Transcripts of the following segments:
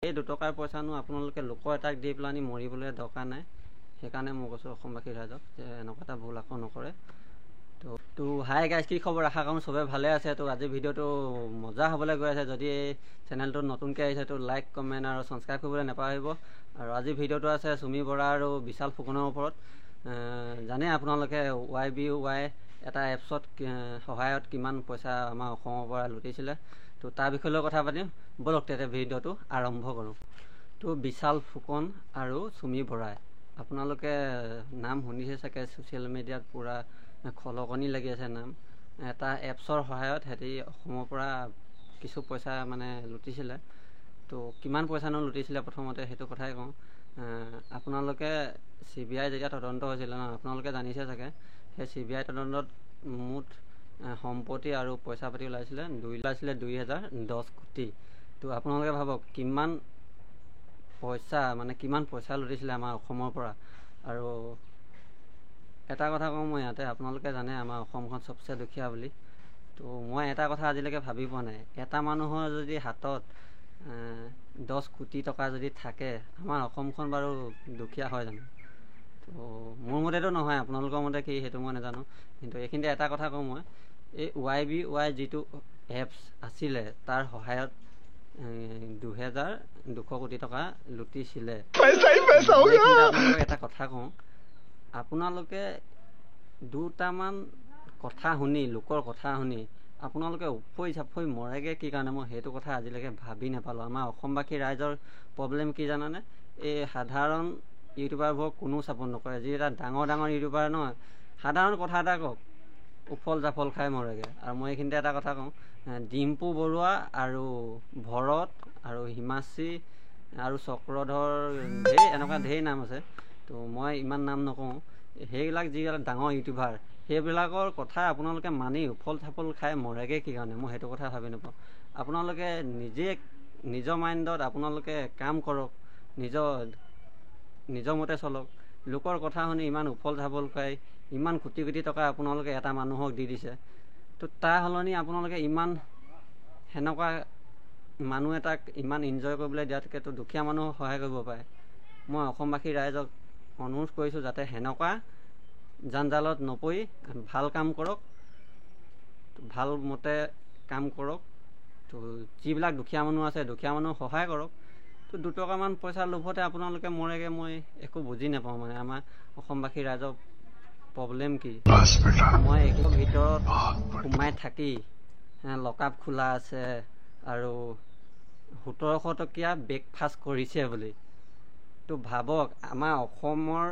এই দুটকাৰ পইচানো আপোনালোকে লোকৰ এটাক দি পেলানি মৰিবলৈ দৰকাৰ নাই। সেইকাৰণে মই কৈছোঁ অসমবাসী ৰাইজক যে এনেকুৱা এটা ভুল আকৌ নকৰে। তো হাই গাইজ, কি খবৰ? আশা কৰোঁ চবে ভালে আছে। তো আজি ভিডিঅ'টো মজা হ'বলৈ গৈ আছে। যদি এই চেনেলটো নতুনকৈ আহিছে তো লাইক, কমেণ্ট আৰু ছাবস্ক্ৰাইব কৰিবলৈ নাপাহৰিব। আৰু আজি ভিডিঅ'টো আছে চুমি বৰা আৰু বিশাল ফুকনৰ ওপৰত। জানে আপোনালোকে YBY এটা এপছত সহায়ত কিমান পইচা আমাৰ অসমৰ পৰা লুটিছিলে। তো তাৰ বিষয়লৈ কথা পাতিম। বলক তেতিয়া ভিডিঅ'টো আৰম্ভ কৰোঁ। তো বিশাল ফুকন আৰু চুমি বৰাই, আপোনালোকে নাম শুনিছে চাগে, ছ'চিয়েল মিডিয়াত পূৰা খলকনি লাগি আছে নাম। এটা এপছৰ সহায়ত সিহঁতি অসমৰ পৰা কিছু পইচা মানে লুটিছিলে। তো কিমান পইচানো লুটিছিলে প্ৰথমতে সেইটো কথাই কওঁ। আপোনালোকে CBI যেতিয়া তদন্ত হৈছিলে ন, আপোনালোকে জানিছে চাগে, সেই CBI তদন্তত মুঠ সম্পত্তি আৰু পইচা পাতি ওলাইছিলে 2010 কোটি। তো আপোনালোকে ভাবক কিমান পইচা লুটিছিলে আমাৰ অসমৰ পৰা। আৰু এটা কথা কওঁ মই ইয়াতে, আপোনালোকে জানে আমাৰ অসমখন চবচে দুখীয়া বুলি। তো মই এটা কথা আজিলৈকে ভাবি পোৱা নাই, এটা মানুহৰ যদি হাতত 10 কোটি টকা যদি থাকে, আমাৰ অসমখন বাৰু দুখীয়া হয় জানো? তো মোৰ মতেতো নহয়, আপোনালোকৰ মতে কি সেইটো মই নাজানো। কিন্তু এইখিনিতে এটা কথা কওঁ মই, এই YBY যিটো এপছ আছিলে তাৰ সহায়ত 2200 কোটি টকা লুটিছিলে। আপোনালোকক এটা কথা কওঁ, আপোনালোকে দুটামান কথা শুনি, লোকৰ কথা শুনি আপোনালোকে উফৰি চাফৰি মৰেগৈ কি কাৰণে? মই সেইটো কথা আজিলৈকে ভাবি নাপালোঁ। আমাৰ অসমবাসী ৰাইজৰ প্ৰব্লেম কি জানানে? এই সাধাৰণ ইউটিউবাৰবোৰক কোনো ছাপোৰ্ট নকৰে। যি এটা ডাঙৰ ইউটিউবাৰ নহয়, সাধাৰণ কথা এটা কওক, উফল জাফল খাই মৰেগৈ। আৰু মই এইখিনিতে এটা কথা কওঁ, ডিম্পু বৰুৱা আৰু ভৰত আৰু হিমাশ্ৰী আৰু চক্ৰধৰ, এনেকুৱা ঢেৰ নাম আছে। তো মই ইমান নাম নকওঁ। সেইবিলাক যিবিলাক ডাঙৰ ইউটিউবাৰ, সেইবিলাকৰ কথা আপোনালোকে মানি উফল থাপল খাই মৰেগৈ কি কাৰণে? মই সেইটো কথা ভাবি নাপাওঁ। আপোনালোকে নিজৰ মাইণ্ডত আপোনালোকে কাম কৰক, নিজৰ মতে চলক। লোকৰ কথা শুনি ইমান উফল থাপল খাই ইমান কোটি কোটি টকা আপোনালোকে এটা মানুহক দি দিছে। তো তাৰ সলনি আপোনালোকে সেনেকুৱা মানুহ এটাক ইমান এনজয় কৰিবলৈ দিয়াতকৈতো দুখীয়া মানুহক সহায় কৰিব পাৰে। মই অসমবাসী ৰাইজক অনুৰোধ কৰিছোঁ যাতে সেনেকুৱা জাঞ্জালত নপৰি ভাল কাম কৰক, ভাল মতে কাম কৰক। তো যিবিলাক দুখীয়া মানুহ আছে, দুখীয়া মানুহক সহায় কৰক। তো 2 টকামান পইচা লোভতে আপোনালোকে মৰেগৈ, মই একো বুজি নাপাওঁ। মানে আমাৰ অসমবাসী ৰাইজৰ প্ৰব্লেম কি? মই এইটোৰ ভিতৰত সোমাই থাকি লকআপ খোলা আছে আৰু 1700 টকীয়া ব্ৰেকফাষ্ট কৰিছে বুলি। তো ভাবক, আমাৰ অসমৰ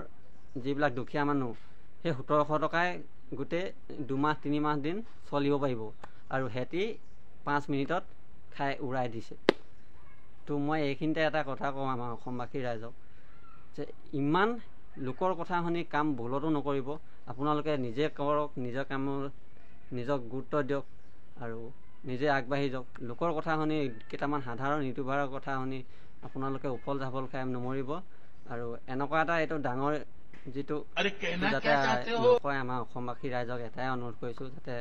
যিবিলাক দুখীয়া মানুহ, সেই 1700 টকাই গোটেই 2-3 মাহ দিন চলিব পাৰিব, আৰু সিহঁতি 5 মিনিটত খাই উৰাই দিছে। তো মই এইখিনিতে এটা কথা কওঁ আমাৰ অসমবাসী ৰাইজক, যে ইমান লোকৰ কথা শুনি কাম ভুলতো নকৰিব। আপোনালোকে নিজে কৰক, নিজৰ কামৰ নিজক গুৰুত্ব দিয়ক আৰু নিজে আগবাঢ়ি যাওক। লোকৰ কথা শুনি, কেইটামান সাধাৰণ ইউটিউবাৰৰ কথা শুনি আপোনালোকে উফল জাফল খাই নমৰিব। আৰু এনেকুৱা এটা এইটো ডাঙৰ যিটো যাতে নকয়, আমাৰ অসমবাসী ৰাইজক এটাই অনুৰোধ কৰিছোঁ, যাতে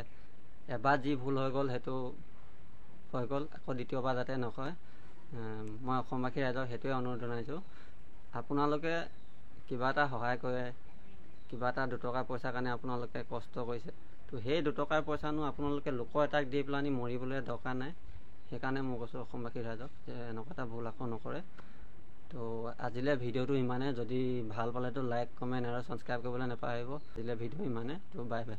এবাৰ যি ভুল হৈ গ'ল সেইটো হৈ গ'ল, আকৌ দ্বিতীয়বাৰ যাতে নকয়। মই অসমবাসী ৰাইজক সেইটোৱে অনুৰোধ জনাইছোঁ। আপোনালোকে কিবা এটা সহায় কৰে, কিবা এটা 2 টকা পইচাৰ কাৰণে আপোনালোকে কষ্ট কৰিছে। তো সেই 2 টকাৰ পইচানো আপোনালোকে লোকৰ এটাক দি পেলানি মৰিবলৈ দৰকাৰ নাই। সেইকাৰণে মই কৈছোঁ অসমবাসী ৰাইজক যে এনেকুৱা এটা ভুল আকৌ নকৰে। তো আজিলৈ ভিডিঅ'টো ইমানে। যদি ভাল পালেতো লাইক, কমেণ্ট আৰু ছাবস্ক্ৰাইব কৰিবলৈ নাপাহৰিব। আজিলৈ ভিডিঅ' ইমানে। তো বাই বাই।